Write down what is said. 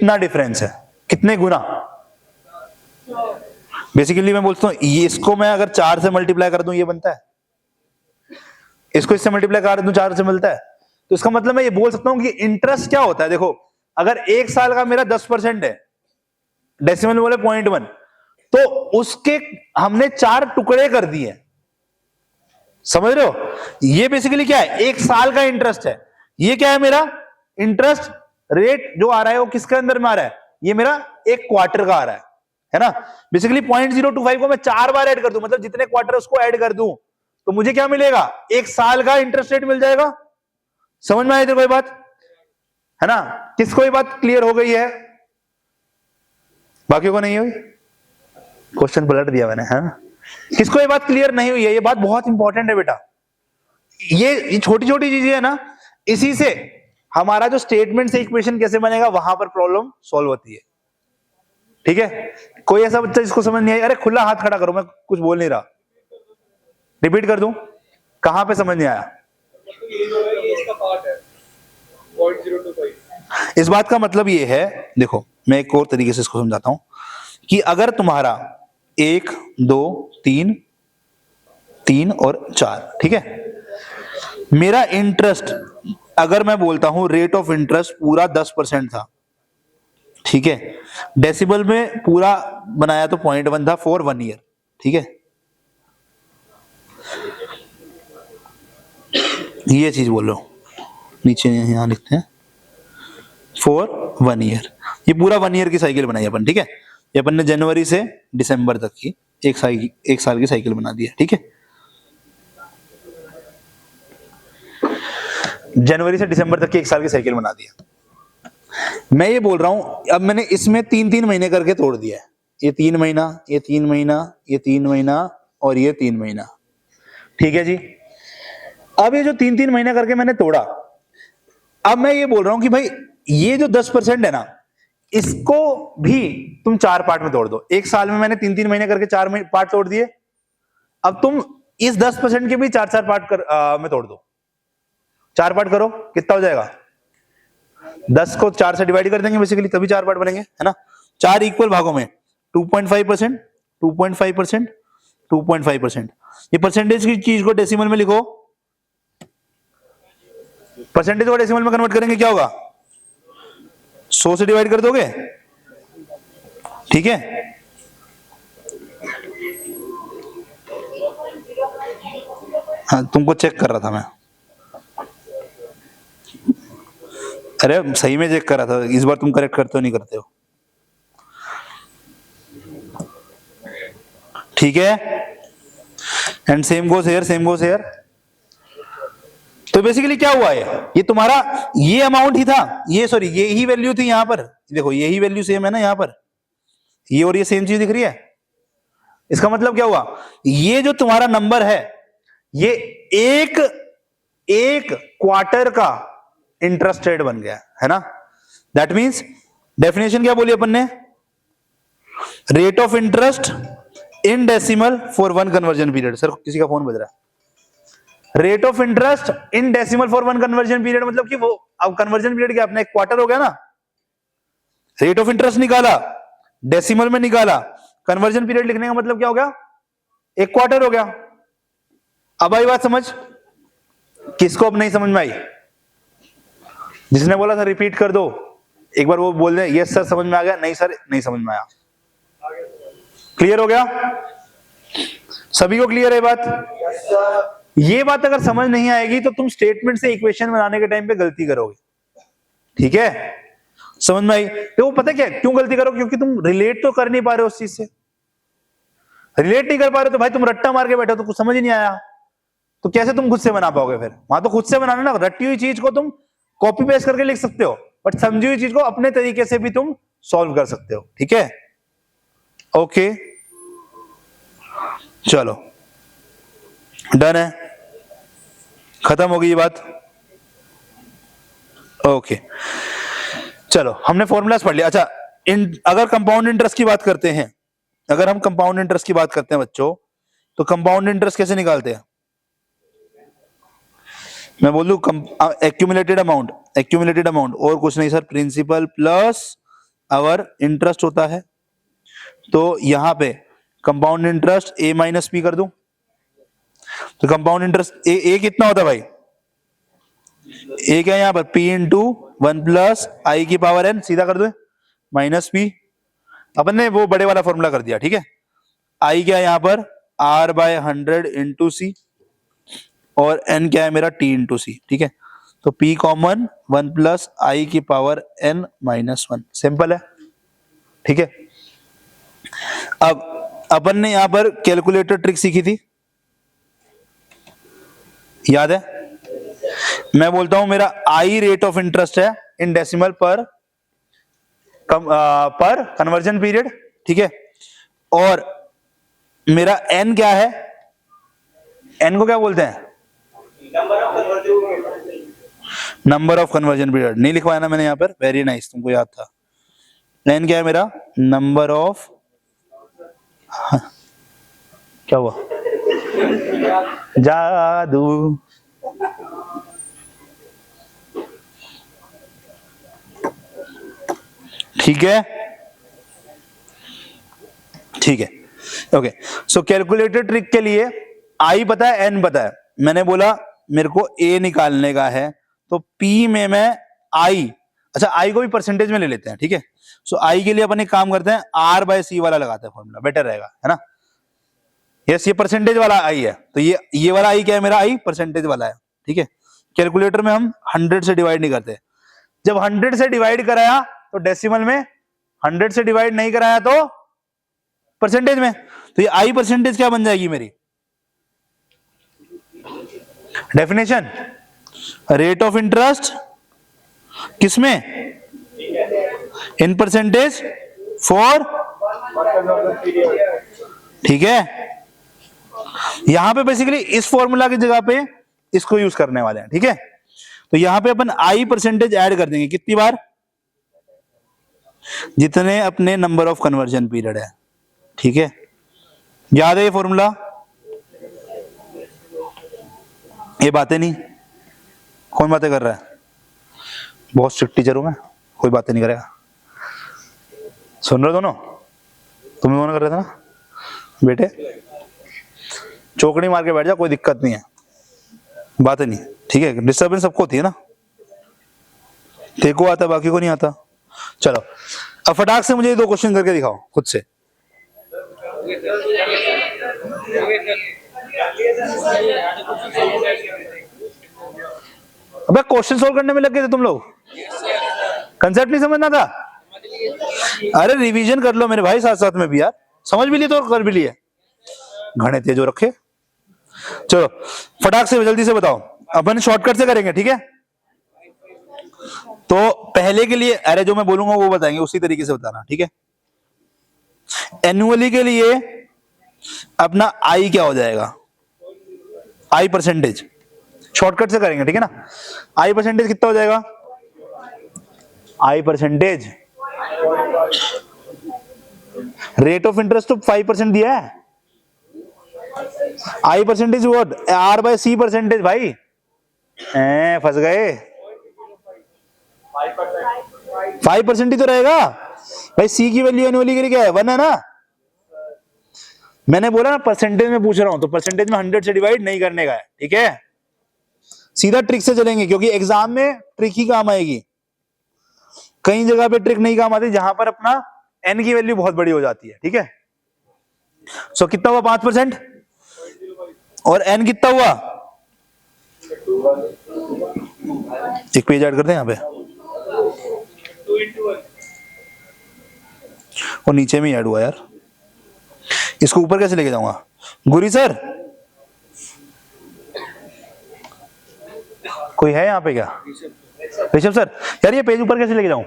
कितना डिफरेंस है, कितने गुना। बेसिकली मैं बोलता हूं ये, इसको मैं अगर 4 से मल्टीप्लाई कर दूं ये बनता है, इसको इससे मल्टीप्लाई कर दूं 4 से मिलता है। तो इसका मतलब मैं ये बोल सकता हूं कि इंटरेस्ट क्या होता है। देखो अगर 1 साल का मेरा 10% है, डेसिमल में बोले 0.1, तो उसके हमने 4 टुकड़े कर दिए, समझ रहे हो। ये बेसिकली क्या है, 1 साल का इंटरेस्ट है। ये क्या है, मेरा इंटरेस्ट रेट जो आ रहा है वो किसके अंदर में आ रहा है, ये मेरा 1 क्वार्टर का आ रहा है ना। बेसिकली 0.025 को मैं 4 बार ऐड कर दूं, मतलब जितने क्वार्टर उसको ऐड कर दूं, तो मुझे क्या मिलेगा, 1 साल का इंटरेस्ट रेट मिल जाएगा। समझ में आई कोई बात, है ना। किसको ये बात क्लियर हो गई है, बाकी को नहीं हुई, क्वेश्चन पलट दिया मैंने, है ना। किसको ये बात क्लियर नहीं हुई है, ये बात बहुत इंपॉर्टेंट है बेटा। ये छोटी छोटी चीजें है ना, इसी से हमारा जो स्टेटमेंट से इक्वेशन कैसे बनेगा वहां पर प्रॉब्लम सॉल्व होती है, ठीक है। कोई ऐसा बच्चा जिसको समझ नहीं आई, अरे खुला हाथ खड़ा करो, मैं कुछ बोल नहीं रहा, रिपीट कर दूं, कहां पे समझ नहीं आया। इस बात का मतलब ये है, देखो मैं एक और तरीके से इसको समझाता हूं, कि अगर तुम्हारा 1 2 3 3 और 4, ठीक है, मेरा इंटरेस्ट अगर मैं बोलता हूं रेट ऑफ इंटरेस्ट पूरा 10% था, ठीक है, डेसिबल में पूरा बनाया तो 0.1 था फॉर 1 ईयर, ठीक है। ये चीज बोल रहा हूं, नीचे यहां लिखते हैं फॉर 1 ईयर, ये पूरा 1 ईयर की साइकिल बनाई अपन, ठीक है। ये अपन ने जनवरी से दिसंबर तक की एक साल की साइकिल बना दी है, ठीक है। जनवरी से दिसंबर तक की 1 साल की साइकिल बना दिया। मैं ये बोल रहा हूं, अब मैंने इसमें 3-3 महीने करके तोड़ दिया है, ये 3 महीना, ये 3 महीना, ये 3 महीना और ये 3 महीना, ठीक है जी। अब ये जो 3-3 महीना करके मैंने तोड़ा, अब मैं ये बोल रहा हूं कि भाई ये जो 10% है ना, इसको भी तुम 4 पार्ट में तोड़ दो। 1 साल में मैंने 3-3 महीने करके 4 पार्ट तोड़ दिए, अब तुम इस 10% के भी 4-4 पार्ट में तोड़ दो। 4 पार्ट करो, कितना हो जाएगा, 10 को 4 से डिवाइड कर देंगे बेसिकली, तभी 4 पार्ट बनेंगे, है ना। 4 इक्वल भागों में 2.5%, 2.5%, 2.5%। ये परसेंटेज की चीज को डेसिमल में लिखो, परसेंटेज को डेसिमल में कन्वर्ट करेंगे क्या होगा, 100 से डिवाइड कर दोगे, ठीक है। हाँ तुमको चेक कर रहा था मैं, अरे सही में चेक कर रहा था, इस बार तुम करेक्ट करते हो नहीं करते हो, ठीक है। And same goes here, same goes here. तो बेसिकली क्या हुआ है, ये तुम्हारा ये अमाउंट ही था, ये सॉरी ये ही वैल्यू थी यहां पर, देखो ये ही वैल्यू सेम है ना यहां पर, ये और ये सेम चीज दिख रही है। इसका मतलब क्या हुआ, ये जो तुम्हारा नंबर है ये एक क्वार्टर का इंटरेस्ट रेट बन गया, है ना। दैट मींस डेफिनेशन क्या बोली अपन ने, rate of interest in decimal for 1 conversion period. Sir किसी का फोन बज रहा है। Rate of interest in decimal for 1 conversion period मतलब कि वो अब कन्वर्जन पीरियड क्या अपना 1 क्वार्टर हो गया ना, रेट ऑफ इंटरेस्ट निकाला, डेसिमल में निकाला, कन्वर्जन पीरियड लिखने का मतलब क्या हो गया, 1 क्वार्टर हो गया। अब आई बात समझ, किसको अब नहीं समझ में आई, जिसने बोला था रिपीट कर दो, एक बार वो बोल दे यस सर समझ में आ गया, नहीं सर नहीं समझ में आया, क्लियर हो गया, सभी को क्लियर है बात। ये बात अगर समझ नहीं आएगी तो तुम स्टेटमेंट से इक्वेशन बनाने के टाइम पे गलती करोगे, ठीक है। समझ में आई, तो वो पता क्या क्यों गलती करो, क्योंकि तुम रिलेट तो कर नहीं पा रहे हो उस चीज से, रिलेट नहीं कर पा रहे तो भाई तुम रट्टा मार के बैठो तो कुछ समझ ही नहीं आया, तो कैसे तुम खुद से बना पाओगे फिर, वहां तो खुद से बनाना ना, रटी हुई चीज को तुम कॉपी पेस्ट करके लिख सकते हो, बट समझी हुई चीज को अपने तरीके से भी तुम सॉल्व कर सकते हो, ठीक है। ओके चलो डन है, खत्म हो गई ये बात, ओके चलो हमने फॉर्मूलाज पढ़ लिया। अच्छा अगर कंपाउंड इंटरेस्ट की बात करते हैं, अगर हम कंपाउंड इंटरेस्ट की बात करते हैं बच्चों, तो कंपाउंड इंटरेस्ट कैसे निकालते हैं, मैं बोल दूं एक्यूमुलेटेड अमाउंट और कुछ नहीं sir, principal plus our interest होता है, तो यहां पे compound interest A minus P कर दूं, तो कंपाउंड इंटरेस्ट ए कितना होता है भाई, ए क्या है यहां पर पी इंटू 1 प्लस आई की पावर एन, सीधा कर दो माइनस पी, अपन ने वो बड़े वाला फॉर्मूला कर दिया, ठीक है। आई क्या है यहां पर आर बाय 100 इंटू सी, और एन क्या है मेरा टी इंटू सी, ठीक है। तो पी कॉमन 1 प्लस आई की पावर एन माइनस 1, सिंपल है, ठीक है। अब अपन ने यहां पर कैलकुलेटर ट्रिक सीखी थी, याद है। मैं बोलता हूं मेरा आई रेट ऑफ इंटरेस्ट है इन डेसिमल पर कन्वर्जन पीरियड, ठीक है। और मेरा एन क्या है, एन को क्या बोलते हैं, नंबर ऑफ कन्वर्जन पीरियड। नहीं लिखवाया ना मैंने यहां पर, वेरी नाइस, तुमको याद था। एन क्या है मेरा नंबर ऑफ, क्या हुआ, जादू, ठीक है, ठीक है, ओके। सो कैलकुलेटर ट्रिक के लिए आई पता है, एन पता है, मैंने बोला मेरे को ए निकालने का है, तो पी में मैं आई, अच्छा आई को भी परसेंटेज में ले लेते हैं, ठीक है। सो आई के लिए अपन एक काम करते हैं, आर बाय सी वाला लगाते हैं फॉर्मूला, बेटर रहेगा, है ना। यस, ये परसेंटेज वाला आई है, तो ये वाला आई क्या है मेरा, आई परसेंटेज वाला है, ठीक है। कैलकुलेटर में हम 100 से डिवाइड नहीं करते, जब 100 से डिवाइड कराया तो डेसिमल में, 100 से डिवाइड नहीं कराया तो परसेंटेज में, तो ये आई परसेंटेज क्या बन जाएगी मेरी डेफिनेशन, रेट ऑफ इंटरेस्ट किसमें, इन परसेंटेज फॉर, ठीक है। यहां पे बेसिकली इस फॉर्मूला की जगह पे इसको यूज करने वाले हैं, ठीक है। तो यहां पे अपन आई परसेंटेज ऐड कर देंगे, कितनी बार, जितने अपने नंबर ऑफ कन्वर्जन पीरियड है, ठीक है। याद है ये फॉर्मूला, ये बातें नहीं, कौन बातें कर रहा है, बहुत स्ट्रिक्ट टीचर हूं मैं, कोई बातें नहीं करेगा, सुन रहे दोनों, तुम दोनों कर रहे थे ना बेटे, चौकड़ी मार के बैठ जा, कोई दिक्कत नहीं है, बातें नहीं, ठीक है। डिस्टर्बेंस सबको होती है ना, तेरे को आता बाकी को नहीं आता। चलो अब फटाक से मुझे ये 2 क्वेश्चन करके दिखाओ खुद से, अबे क्वेश्चन सोल्व करने में लग गए थे तुम लोग, कंसेप्ट नहीं समझना था, अरे रिवीजन कर लो मेरे भाई साथ साथ में भी यार, समझ भी लिए तो कर भी लिए, घने तेज हो रखे। चलो फटाक से जल्दी से बताओ, अपन शॉर्टकट से करेंगे, ठीक है। तो पहले के लिए, अरे जो मैं बोलूंगा वो बताएंगे, उसी तरीके से बताना, ठीक है। एनुअली के लिए अपना आई क्या हो जाएगा, आई परसेंटेज, शॉर्टकट से करेंगे, ठीक है ना। आई परसेंटेज कितना हो जाएगा, I percentage, rate of interest तो 5% दिया है, I percentage what, R by C percentage, भाई फंस गए, 5% ही तो रहेगा भाई, सी की वैल्यू एनुअली के लिए क्या है, 1 है ना। मैंने बोला ना परसेंटेज में पूछ रहा हूं, तो परसेंटेज में 100 से डिवाइड नहीं करने का है, ठीक है। सीधा ट्रिक से चलेंगे, क्योंकि एग्जाम में ट्रिक ही काम आएगी, कई जगह पे ट्रिक नहीं काम आती, जहां पर अपना एन की वैल्यू बहुत बड़ी हो जाती है, ठीक है। सो कितना हुआ 5%, और एन कितना हुआ, एक पेज ऐड करते हैं यहाँ पे, और नीचे में ऐड हुआ यार, इसको ऊपर कैसे लेके जाऊंगा, गुरी सर कोई है यहाँ पे क्या, ऋषभ सर, यार ये पेज ऊपर कैसे लेके जाऊं,